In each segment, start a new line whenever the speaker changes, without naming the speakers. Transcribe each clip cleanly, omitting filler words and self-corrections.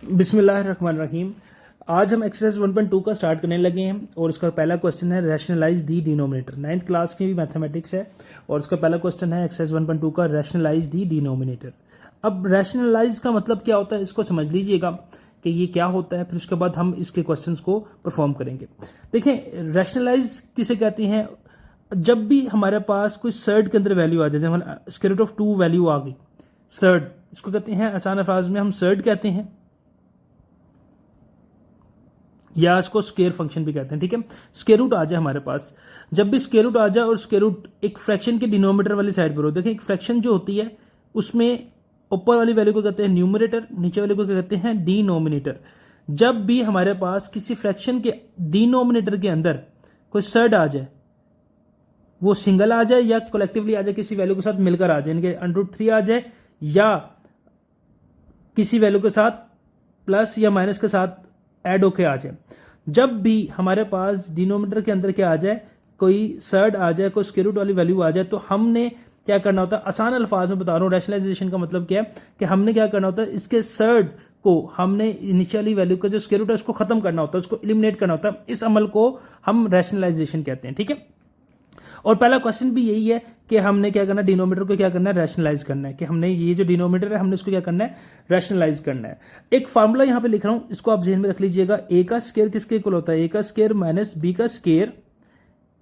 बिस्मिल्लाहिर्रहमानिर्रहीम। आज हम एक्सरसाइज 1.2 का स्टार्ट करने लगे हैं और उसका पहला क्वेश्चन है रैशनलाइज दी डिनोमिनेटर। 9th क्लास की भी मैथमेटिक्स है और उसका पहला क्वेश्चन है एक्सरसाइज 1.2 का रैशनलाइज दी डिनोमिनेटर। अब रैशनलाइज का मतलब क्या होता है इसको समझ लीजिएगा कि ये क्या होता है, फिर उसके बाद हम इसके क्वेश्चंस को परफॉर्म करेंगे। देखें, रैशनलाइज किसे कहते हैं? जब भी हमारे पास कोई सर्ड के अंदर वैल्यू आ जाए, जब स्क्वायर रूट ऑफ 2 वैल्यू आ गई, सर्ड इसको कहते हैं, आसान अल्फाज में हम सर्ड कहते हैं या इसको स्केयर फंक्शन भी कहते हैं। ठीक है, स्केयर रूट आ जाए हमारे पास, जब भी स्केयर रूट आ जाए और स्केयर रूट एक फ्रैक्शन के डिनोमिनेटर वाली साइड पर हो। देखिए, एक फ्रैक्शन जो होती है उसमें ऊपर वाली वैल्यू को कहते हैं न्यूमरेटर, नीचे वाले को कहते हैं डिनोमिनेटर। जब भी हमारे पास किसी फ्रैक्शन के डिनोमिनेटर के अंदर कोई सर्ड आ जाए, वो सिंगल आ जाए या कलेक्टिवली आ जाए, किसी वैल्यू के साथ मिलकर आ जाए, इनके √3 आ जाए या किसी वैल्यू के साथ प्लस या माइनस के साथ ऐड होके आ जाए, जब भी हमारे पास डिनोमिनेटर के अंदर क्या आ जाए, कोई सर्ड आ जाए, कोई स्क्वायर रूट वाली वैल्यू आ जाए, तो हमने क्या करना होता है? आसान अल्फाज में बता रहा हूँ, रैशनलाइजेशन का मतलब क्या है कि हमने क्या करना होता है, इसके सर्ड को हमने इनिशियली वैल्यू का जो स्क्वायर रूट है उसको खत्म करना होता है, उसको एलिमिनेट करना होता है। इस अमल को हम रैशनलाइजेशन कहते हैं। ठीक है, और पहला क्वेश्चन भी यही है कि हमने क्या करना है, डिनोमिनेटर को क्या करना है, रैशनलाइज करना है। कि हमने ये जो डिनोमिनेटर है हमने इसको क्या करना है, रैशनलाइज करना है। एक फार्मूला यहां पे लिख रहा हूं, इसको आप ज़हन में रख लीजिएगा। ए का स्केयर किसके इक्वल होता है? ए का स्केयर माइनस बी का स्केयर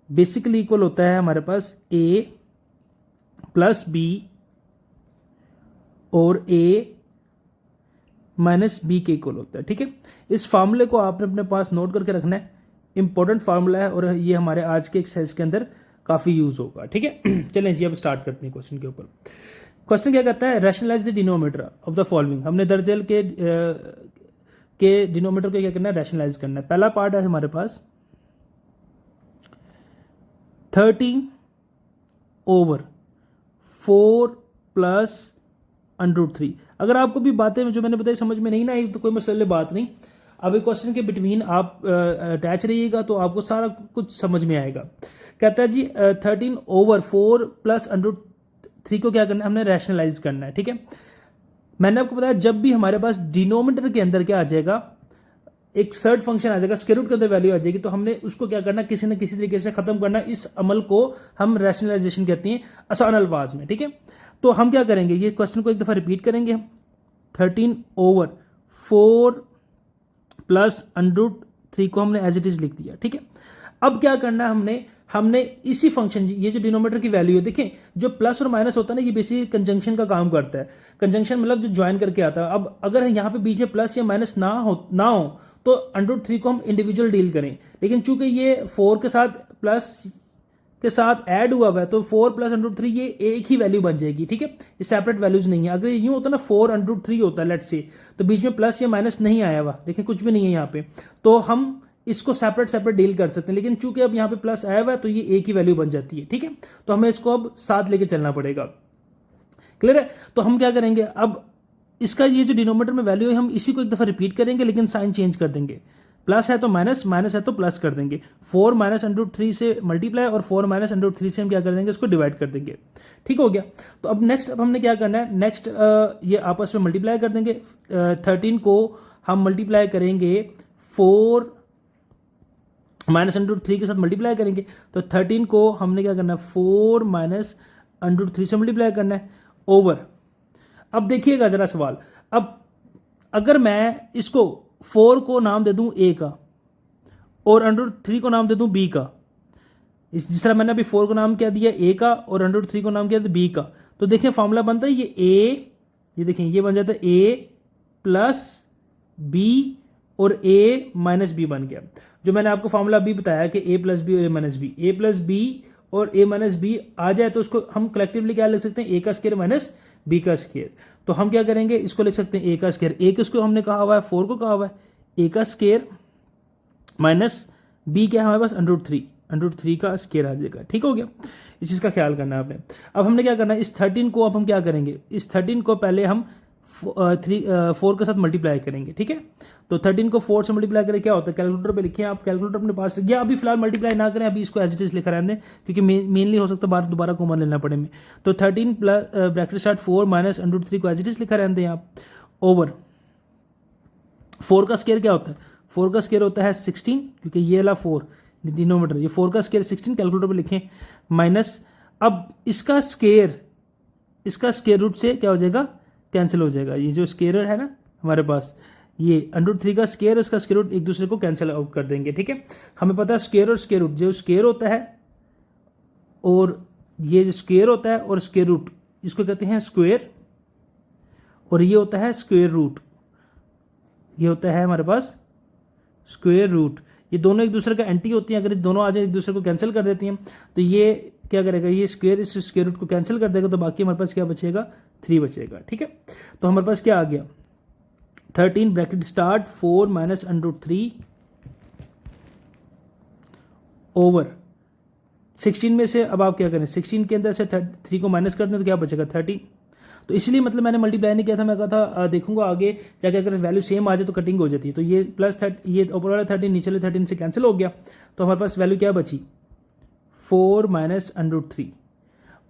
बेसिकली इक्वल होता है हमारे पास ए प्लस बी और ए माइनस बी के इक्वल होता है। ठीक है, इस फार्मूले को आपने अपने पास नोट करके रखना है, इंपॉर्टेंट फार्मूला है और ये हमारे आज के एक्सरसाइज के अंदर काफी यूज होगा। ठीक है, चलें जी अब स्टार्ट करते हैं क्वेश्चन के ऊपर। क्वेश्चन क्या कहता है? Rationalise the denominator of the following. हमने दर्जल के डिनोमिनेटर को क्या करना है, रैशनलाइज करना है। पहला पार्ट है हमारे पास 13/4 प्लस √3। अगर आपको भी बातें जो मैंने बताई समझ में नहीं ना आई तो कोई मसले बात नहीं, अब एक क्वेश्चन के बिटवीन आप अटैच रहिएगा तो आपको सारा कुछ समझ में आएगा। कहता है जी 13/4 प्लस √3 को क्या करना है, हमने रैशनलाइज करना है। ठीक है, मैंने आपको बताया जब भी हमारे पास डिनोमिनेटर के अंदर क्या आ जाएगा, एक सर्ड फंक्शन आ जाएगा, स्क्वायर रूट के अंदर वैल्यू आ जाएगी, तो हमने उसको क्या करना, किसी न किसी तरीके से खत्म करना। इस अमल को हम रैशनलाइजेशन कहते हैं आसान अल्फाज में। ठीक है, तो हम क्या करेंगे, ये क्वेश्चन को एक दफा रिपीट करेंगे हम। 13/4 प्लस √3 को हमने एज इट इज लिख दिया। ठीक है, अब क्या करना है, हमने इसी फंक्शन, ये जो डिनोमिनेटर की वैल्यू है, देखें जो प्लस और माइनस होता है ना, ये बेसिकली कंजंक्शन का काम करता है। कंजंक्शन मतलब जो ज्वाइन करके आता है। अब अगर यहाँ पे बीच में प्लस या माइनस ना हो तो √3 को हम इंडिविजुअल डील करें, लेकिन चूंकि ये 4 के साथ प्लस के साथ ऐड हुआ हुआ है तो 4 प्लस √3 ये एक ही वैल्यू बन जाएगी। ठीक है, ये सेपरेट वैल्यूज नहीं है। अगर यूं होता ना 4 √3 होता है लेट्स से, तो बीच में प्लस या माइनस नहीं आया हुआ, देखें कुछ भी नहीं है यहाँ पे, तो हम इसको सेपरेट डील कर सकते हैं। लेकिन चूंकि अब यहाँ पे प्लस आया हुआ है तो ये एक ही वैल्यू बन जाती है। ठीक है, तो हमें इसको अब साथ लेके चलना पड़ेगा। क्लियर है? तो हम क्या करेंगे, अब इसका ये जो डिनोमिनेटर में वैल्यू है हम इसी को एक दफा रिपीट करेंगे, लेकिन साइन चेंज कर देंगे। प्लस है तो माइनस, माइनस है तो प्लस कर देंगे। 4 माइनस √3 से मल्टीप्लाई और 4 माइनस √3 से हम क्या कर देंगे, इसको डिवाइड कर देंगे। ठीक हो गया, तो अब नेक्स्ट अब हमने क्या करना है, नेक्स्ट ये आपस में मल्टीप्लाई कर देंगे। 13 को हम मल्टीप्लाई करेंगे 4 माइनस √3 के साथ मल्टीप्लाई करेंगे, तो 13 को हमने क्या करना है, 4 माइनस √3 से मल्टीप्लाई करना है ओवर। अब देखिएगा जरा सवाल, अब अगर मैं इसको 4 को नाम दे दूं a का और √3 को नाम दे दूं b का, जिस तरह मैंने अभी 4 को नाम क्या दिया a का और √3 को नाम किया b का, तो देखिए फॉर्मूला बनता है ये a, ये देखें ये बन जाता है a प्लस b और a माइनस b बन गया। जो मैंने आपको फॉर्मूला अभी बताया कि a प्लस बी और a minus b, a plus B और a माइनस बी आ जाए तो उसको हम कलेक्टिवली क्या लिख सकते हैं, a का स्क्वायर माइनस b का स्क्वायर। तो हम क्या करेंगे, इसको लिख सकते हैं a का स्क्वायर, a किसको हमने कहा हुआ है, 4 को कहा हुआ है, a का स्क्वायर माइनस b क्या है हमारे पास, √3 का स्क्वायर आ जाएगा। ठीक हो गया, इस चीज़ का ख्याल करना है आपने। अब हमने क्या करना है, इस 13 को अब हम क्या करेंगे, इस 13 को पहले हम 4 के साथ मल्टीप्लाई करेंगे। ठीक है, तो 13 को 4 से मल्टीप्लाई करें क्या होता है, कैलकुलेटर पे लिखिए आप, कैलकुलेटर अपने पास रखिए। अभी फिलहाल मल्टीप्लाई ना करें, अभी इसको एज इट इज लिखा रहने दें, क्योंकि मेनली हो सकता है दोबारा कॉमन लेना पड़े में। तो 13 प्लस ब्रैकेट स्टार्ट 4 माइनस √3 को एज इट इज लिखा रहने दें आप ओवर। 4 का स्केयर क्या होता है? 4 का स्केयर होता है 16, क्योंकि ये वाला 4 डिनोमीटर, ये 4 का स्केयर 16 कैलकुलेटर पे लिखें, माइनस, अब इसका स्केयर रूट से क्या हो जाएगा? कैंसिल हो जाएगा। ये जो स्केयर है ना हमारे पास, ये √3 का स्केयर, इसका स्केयर रूट एक दूसरे को कैंसिल आउट कर देंगे, ठीक है। हमें पता है स्केयर और स्केयर रूट, जो स्केयर होता है और ये जो स्केयर होता है और स्केयर रूट, इसको कहते हैं स्क्वायर, और ये होता है स्क्वायर रूट, ये होता है हमारे पास स्क्वायर रूट। ये दोनों एक दूसरे का एंटी होती हैं, अगर ये दोनों आ जाए एक दूसरे को कैंसिल कर देती हैं, तो ये क्या करेगा? ये स्क्वायर इस स्क्वायर रूट को कैंसिल कर देगा, तो बाकी हमारे पास क्या बचेगा? 3 बचेगा, ठीक है। तो हमारे पास क्या आ गया? 13 ब्रैकेट स्टार्ट 4 माइनस √3 ओवर 16 में से, अब आप क्या करें, 16 के अंदर से 3 को माइनस कर दें तो क्या बचेगा? 13। तो इसलिए मतलब मैंने मल्टीप्लाई नहीं किया था, मैं कहा था देखूंगा आगे जाके अगर वैल्यू सेम आ जाए तो कटिंग हो जाती है। तो ये ये ऊपर वाला 13 नीचे वाले 13 से कैंसिल हो गया, तो हमारे पास वैल्यू क्या बची? 4 माइनस √3,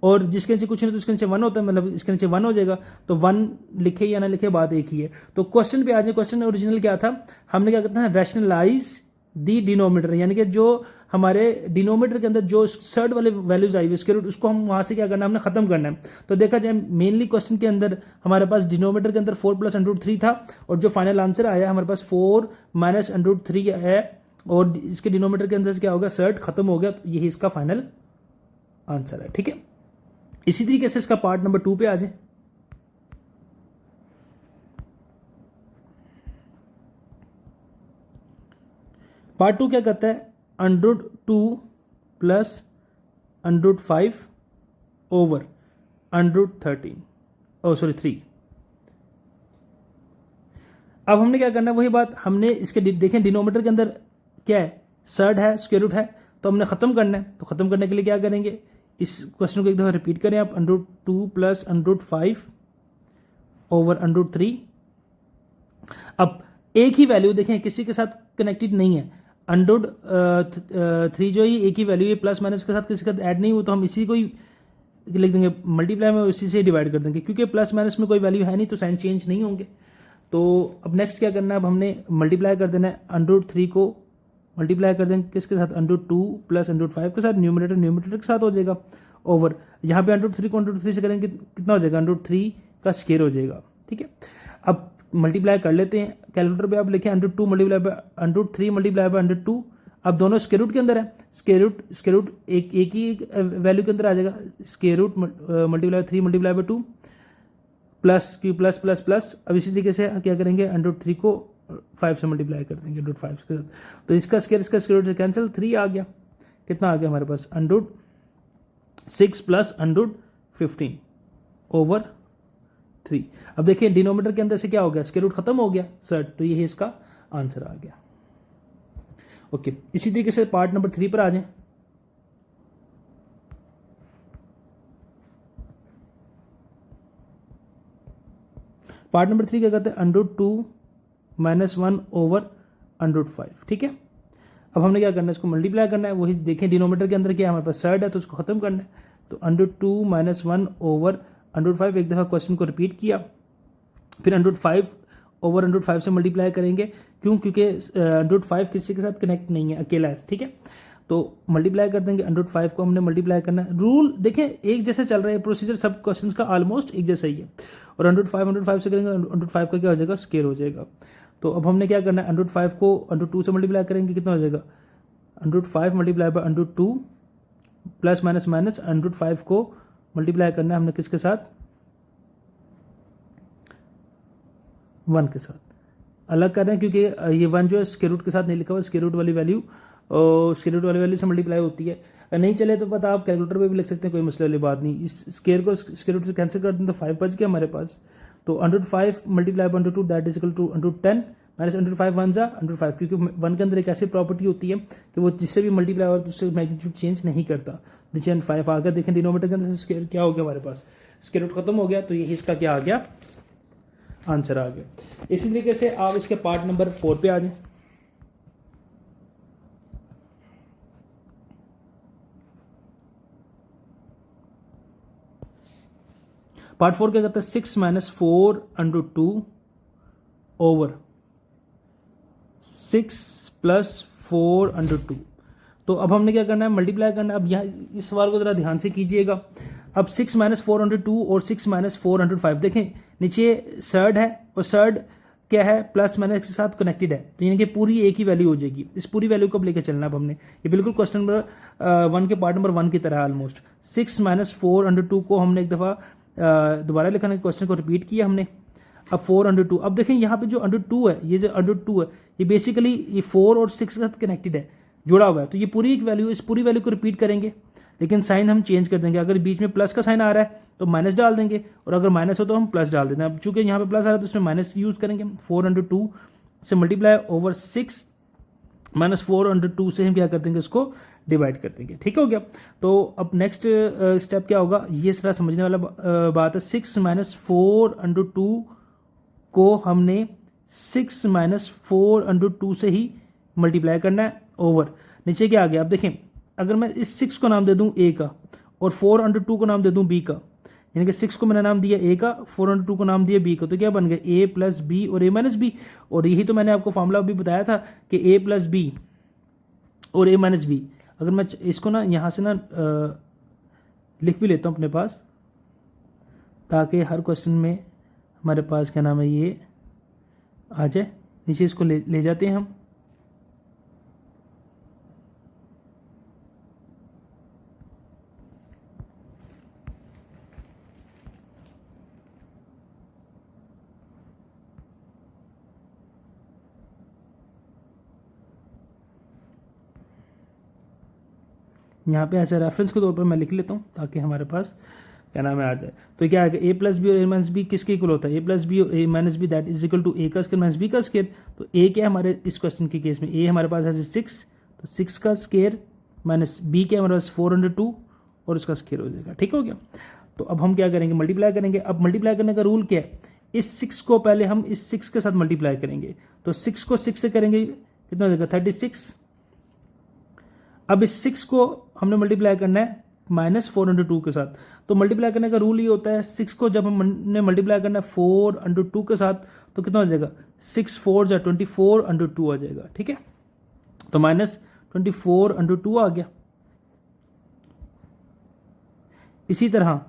और जिसके नीचे कुछ नहीं तो उसके नीचे 1 होता है, मतलब इसके नीचे 1 हो जाएगा, तो 1 लिखे या ना लिखे बात एक ही है। तो क्वेश्चन पे आ जाए, क्वेश्चन ओरिजिनल क्या था? हमने क्या करता है? रैशनलाइज दी डिनोमीटर, यानी कि जो हमारे डिनोमीटर के अंदर जो सर्ड वाले वैल्यूज आई हुई स्क्वायर रूट, उसको हम वहां से क्या करना है? हमने खत्म करना है। तो देखा जाए मेनली क्वेश्चन के अंदर हमारे पास डिनोमीटर के अंदर 4 प्लस √3 था, और जो फाइनल आंसर आया हमारे पास 4 माइनस √3 है, और इसके डिनोमीटर के अंदर से क्या होगा? सर्ड खत्म हो गया, तो यही इसका फाइनल आंसर है, ठीक है। इसी तरीके से इसका पार्ट नंबर 2 पे आ जाए। पार्ट 2 क्या करता है? √2 प्लस √5 ओवर √13 3। अब हमने क्या करना है? वही बात हमने इसके देखें डिनोमीटर के अंदर क्या है? सर्ड है, स्क्वायर रूट है, तो हमने खत्म करना है। तो खत्म करने के लिए क्या करेंगे? इस क्वेश्चन को एक दफा रिपीट करें आप, √2 प्लस √5 ओवर √3। अब एक ही वैल्यू देखें, किसी के साथ कनेक्टेड नहीं है, √3 जो है एक ही वैल्यू है, प्लस माइनस के साथ किसी के साथ ऐड नहीं हुआ, तो हम इसी को ही लिख देंगे मल्टीप्लाई में, उसी से डिवाइड कर देंगे, क्योंकि प्लस माइनस में कोई वैल्यू है नहीं तो साइन चेंज नहीं होंगे। तो अब नेक्स्ट क्या करना है? अब हमने मल्टीप्लाई कर देना है, √3 को मल्टीप्लाई कर देंगे किसके साथ? √2 प्लस √5 के साथ, न्यूमरेटर के साथ हो जाएगा, ओवर यहाँ पे √3 को √3 से करेंगे कितना हो जाएगा? √3 का स्क्वायर हो जाएगा, ठीक है। अब मल्टीप्लाई कर लेते हैं, कैलकुलेटर पे आप लिखें √2 मल्टीप्लाई बाय √3 मल्टीप्लाई बाय √2। अब दोनों स्क्वायर रूट के अंदर है, स्क्वायर रूट एक ही वैल्यू के अंदर आ जाएगा, square root multiply 3 multiply by 2 plus q plus plus plus. अब इसी तरीके से क्या करेंगे? √3 को 5 से मल्टीप्लाई कर देंगे √5 के साथ, तो इसका स्क्वायर रूट से कैंसिल, 3 आ गया। कितना आ गया हमारे पास? √6 प्लस √15 ओवर 3। अब देखिए डिनोमीटर के अंदर से क्या हो गया? स्क्वायर रूट खत्म हो गया सर्ट, तो यही इसका आंसर आ गया। ओके, इसी तरीके से पार्ट नंबर 3 पर आ जाएं। पार्ट नंबर 3 क्या कहते हैं? √2 माइनस 1 ओवर √5, ठीक है। अब हमने क्या करना है? इसको मल्टीप्लाई करना है, वही देखें डिनोमीटर के अंदर क्या हमारे पास? सर्ड है, तो उसको खत्म करना है। तो √2 माइनस 1 ओवर √5, एक दफ़ा क्वेश्चन को रिपीट किया, फिर √5 ओवर √5 से मल्टीप्लाई करेंगे। क्यों? क्योंकि √5 किसी के साथ कनेक्ट नहीं है, अकेला है, ठीक है। तो मल्टीप्लाई कर देंगे, √5 को हमने मल्टीप्लाई करना है। रूल देखें एक जैसे चल रहा है, प्रोसीजर सब क्वेश्चंस का ऑलमोस्ट एक जैसा ही है। और √5 से करेंगे, √5 का क्या हो जाएगा? स्क्वायर हो जाएगा। तो अब हमने क्या करना है? √5 को √2 से मल्टीप्लाई करेंगे, कितना हो जाएगा? √5 multiply by √2 plus minus minus, √5 को मल्टीप्लाई करना है हमने किसके साथ? 1 के साथ। अलग कर रहे हैं क्योंकि ये 1 जो है स्क्वायर रूट के साथ नहीं लिखा हुआ, स्क्वायर रूट वाली वैल्यू से मल्टीप्लाई होती है। नहीं चले तो पता आप कैलकुलेटर पे भी लिख सकते हैं, कोई मसले वाली बात नहीं। इस स्क्वायर को स्क्वायर रूट से कैंसिल कर दें तो 5 बच गया हमारे पास। तो √5 multiply by √2 that is equal to √10 minus √5 1 जा √5, क्योंकि 1 के अंदर एक ऐसी प्रॉपर्टी होती है कि वो जिससे भी मल्टीप्लाई हो तो उससे मैग्नीट्यूड चेंज नहीं करता। नीचे 5 आ गया, देखें डिनोमीटर के अंदर से स्क्वायर क्या हो गया हमारे पास? स्क्वायर रूट खत्म हो गया, तो यही इसका क्या आ गया? आंसर आ गया। इसी तरीके से आप इसके पार्ट नंबर 4 पे आ जाए। पार्ट 4 क्या करता है? 6 माइनस 4 √2 ओवर 6 प्लस 4/2। तो अब हमने क्या करना है, मल्टीप्लाई करना है। अब यहाँ इस सवाल को ज़रा ध्यान से कीजिएगा। अब 6 माइनस 4/2 और 6 माइनस 4/5, देखें नीचे सर्ड है और सर्ड क्या है, प्लस माइनस के साथ कनेक्टेड है, तो यानी कि पूरी एक ही वैल्यू हो जाएगी। इस पूरी वैल्यू को अब लेकर चलना। अब हमने ये बिल्कुल क्वेश्चन नंबर 1 के पार्ट नंबर 1 की तरह ऑलमोस्ट 6 माइनस 4/2 को हमने एक दफ़ा दोबारा लिखा है, क्वेश्चन को रिपीट किया हमने। अब 4/2, अब देखें यहाँ पे जो √2 है, ये जो √2 है, ये बेसिकली ये 4 और 6 के साथ कनेक्टेड है, जुड़ा हुआ है। तो ये पूरी एक वैल्यू, इस पूरी वैल्यू को रिपीट करेंगे, लेकिन साइन हम चेंज कर देंगे। अगर बीच में प्लस का साइन आ रहा है तो माइनस डाल देंगे, और अगर माइनस हो तो हम प्लस डाल देंगे। अब चूंकि यहाँ पे प्लस आ रहा है तो उसमें माइनस यूज़ करेंगे। 4/2 से मल्टीप्लाई ओवर 6 माइनस 4/2 से हम क्या कर देंगे, उसको डिवाइड कर देंगे। ठीक हो गया। तो अब नेक्स्ट स्टेप क्या होगा, ये सारा समझने वाला बात है। 6 माइनस 4/2 को हमने 6 माइनस 4/2 से ही मल्टीप्लाई करना है, ओवर नीचे क्या आ गया। अब देखें, अगर मैं इस 6 को नाम दे दूं ए का और 4/2 को नाम दे दूं बी का, यानी कि 6 को मैंने नाम दिया ए का, 4/2 को नाम दिया बी का, तो क्या बन गया, ए प्लस बी और ए माइनस बी। और यही तो मैंने आपको फॉर्मूला अभी बताया था कि ए प्लस बी और ए माइनस बी। अगर मैं इसको ना यहाँ से ना लिख भी लेता हूँ अपने पास, ताकि हर क्वेश्चन में हमारे पास क्या नाम है ये आ जाए। नीचे इसको ले जाते हैं हम। यहाँ पे ऐसे रेफरेंस के तौर पर मैं लिख लेता हूँ ताकि हमारे पास क्या नाम है आ जाए। तो क्या है, ए प्लस बी और ए माइनस बी किसके इक्वल होता है, ए प्लस बी और A minus B that is equal to A का स्क्वायर माइनस बी का स्क्वायर। तो ए क्या है हमारे इस क्वेश्चन के केस में, ए हमारे पास है 6, तो 6 का स्क्वायर माइनस बी क्या हमारे पास 4/2 और उसका स्क्वायर हो जाएगा। ठीक हो गया। तो अब हम क्या करेंगे, मल्टीप्लाई करेंगे। अब मल्टीप्लाई करने का रूल क्या है, इस 6 को पहले हम इस 6 के साथ मल्टीप्लाई करेंगे। तो 6 को 6 से करेंगे, कितना हो जाएगा 36। अब इस 6 को हमने मल्टीप्लाई करना है माइनस 4/2 के साथ। तो मल्टीप्लाई करने का रूल ये होता है, 6 को जब हमने मल्टीप्लाई करना है 4/2 के साथ, तो कितना हो जाएगा, 6 4 जा 24/2 आ जाएगा। ठीक है, तो माइनस 24/2 आ गया। इसी तरह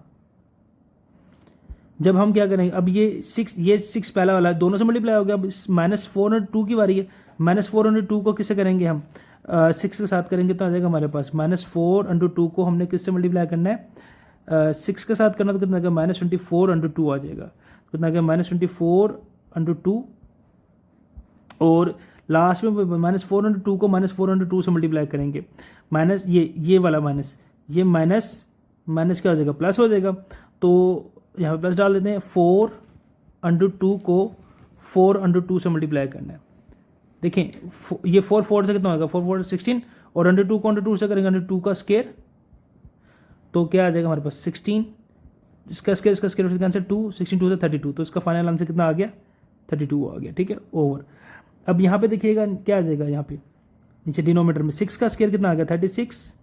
जब हम क्या करेंगे, अब ये 6 पहला वाला है, दोनों से मल्टीप्लाई हो गया। अब इस माइनस 4/2 की बारी है। माइनस 4/2 को किससे करेंगे हम, 6 के साथ करेंगे, तो आ जाएगा हमारे पास माइनस 4/2 को हमने किससे मल्टीप्लाई करना है, 6 के साथ करना, तो कितना का माइनस 24/2 आ जाएगा। कितना का माइनस 24/2, और लास्ट में माइनस 4/2 को माइनस 4/2 से मल्टीप्लाई करेंगे। माइनस ये वाला माइनस, ये माइनस क्या हो जाएगा, प्लस हो जाएगा। तो यहाँ पे प्लस डाल देते हैं। 4/2 को 4/2 से मल्टीप्लाई करना है। देखें ये 4 से कितना होगा, 4 16, और √2 को √2 से करेंगे, √2 का स्क्वायर, तो क्या आ जाएगा हमारे पास 16, इसका स्क्वायर इसका स्क्वायर आंसर 2, 16 2 से 32, तो इसका फाइनल आंसर कितना आ गया, 32 आ गया। ठीक है, ओवर। अब यहाँ पे देखिएगा क्या आ जाएगा, यहाँ पे नीचे डिनोमीटर में 6 का स्क्वायर कितना आ गया 36,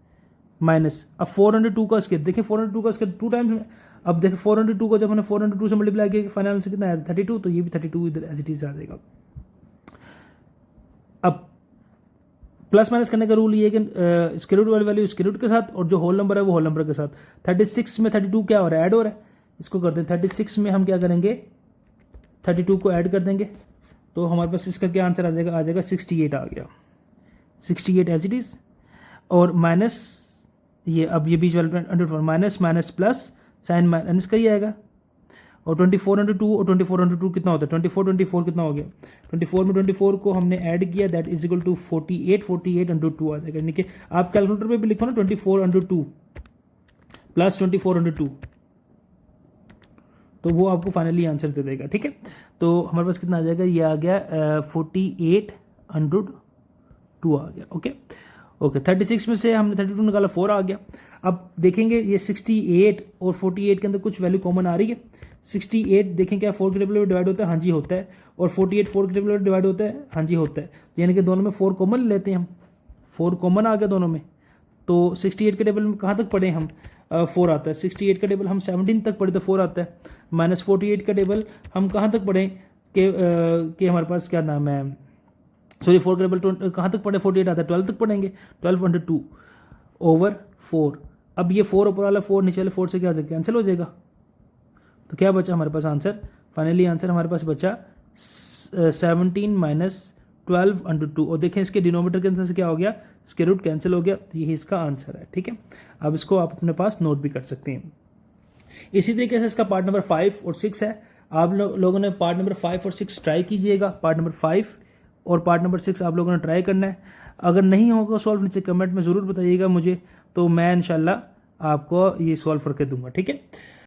माइनस अब 4/2 का स्क्वायर। देखिए 4/2 का स्क्वायर 2 टाइम्स में। अब देखिए 4/2 को जब हमने 4/2 से मल्टीप्लाई किया, फाइनल आंसर कितना आया 32, तो ये भी 32 इधर एज इट इज आ जाएगा। अब प्लस माइनस करने का रूल ये है कि स्क्वायर रूट वाली वैल्यू स्क्वायर रूट के साथ, और जो होल नंबर है वो होल नंबर के साथ। 36 में 32 क्या हो रहा है, ऐड हो रहा है। इसको करते हैं 36 में हम क्या करेंगे, 32 को ऐड कर देंगे, तो हमारे पास इसका क्या आंसर आ जाएगा 68 आ गया। 68 एज इट इज, और माइनस ये, अब ये बीच वाला √4 minus minus plus sign minus का ही आएगा। और 24/2 और 24/2 कितना होता है, 24 कितना हो गया, 24 में 24 को हमने ऐड किया, दैट इज इक्वल टू 48/2 आ जाएगा। यानी कि आप कैलकुलेटर में भी लिखो ना 24/2 प्लस 24/2, तो वो आपको फाइनली आंसर दे देगा। ठीक है, तो हमारे पास कितना आ जाएगा, ये आ गया 48/2 आ गया। ओके 36 में से हमने 32 निकाला, 4 आ गया। अब देखेंगे ये 68 और 48 के अंदर कुछ वैल्यू कॉमन आ रही है। 68 देखें क्या 4 के टेबल में डिवाइड होता है, हाँ जी होता है, और 48 4 के टेबल में डिवाइड होता है, हाँ जी होता है। यानी कि दोनों में 4 कॉमन लेते हैं हम, 4 कॉमन आ गया दोनों में। तो 68 के टेबल में कहाँ तक पढ़े हम, 4 आता है। 68 का टेबल हम 17 तक पढ़े तो 4 आता है। माइनस 48 का टेबल हम कहाँ तक पढ़े कि हमारे पास क्या नाम है सॉरी 4 का डबल कहाँ तक पढ़े 48 आता है 12 तक पढ़ेंगे 12/2 ओवर 4। अब ये 4 ऊपर वाला 4 नीचे वाले 4 से क्या हो जाएगा कैंसिल हो जाएगा। तो क्या बचा हमारे पास आंसर, फाइनली आंसर हमारे पास बचा 17 माइनस 12/2 और देखें इसके डिनोमीटर के अंदर से क्या हो गया स्क्वायर रूट कैंसिल हो गया। तो यही इसका आंसर है। ठीक है, अब इसको आप अपने पास नोट भी कर सकते हैं। इसी तरीके से इसका पार्ट नंबर 5 और 6 है। आप लोगों ने पार्ट नंबर 5 और 6 ट्राई कीजिएगा। पार्ट नंबर 5 और पार्ट नंबर 6 आप लोगों ने ट्राई करना है। अगर नहीं होगा सॉल्व नीचे कमेंट में ज़रूर बताइएगा मुझे, तो मैं इंशाल्लाह आपको ये सॉल्व करके दूंगा। ठीक है।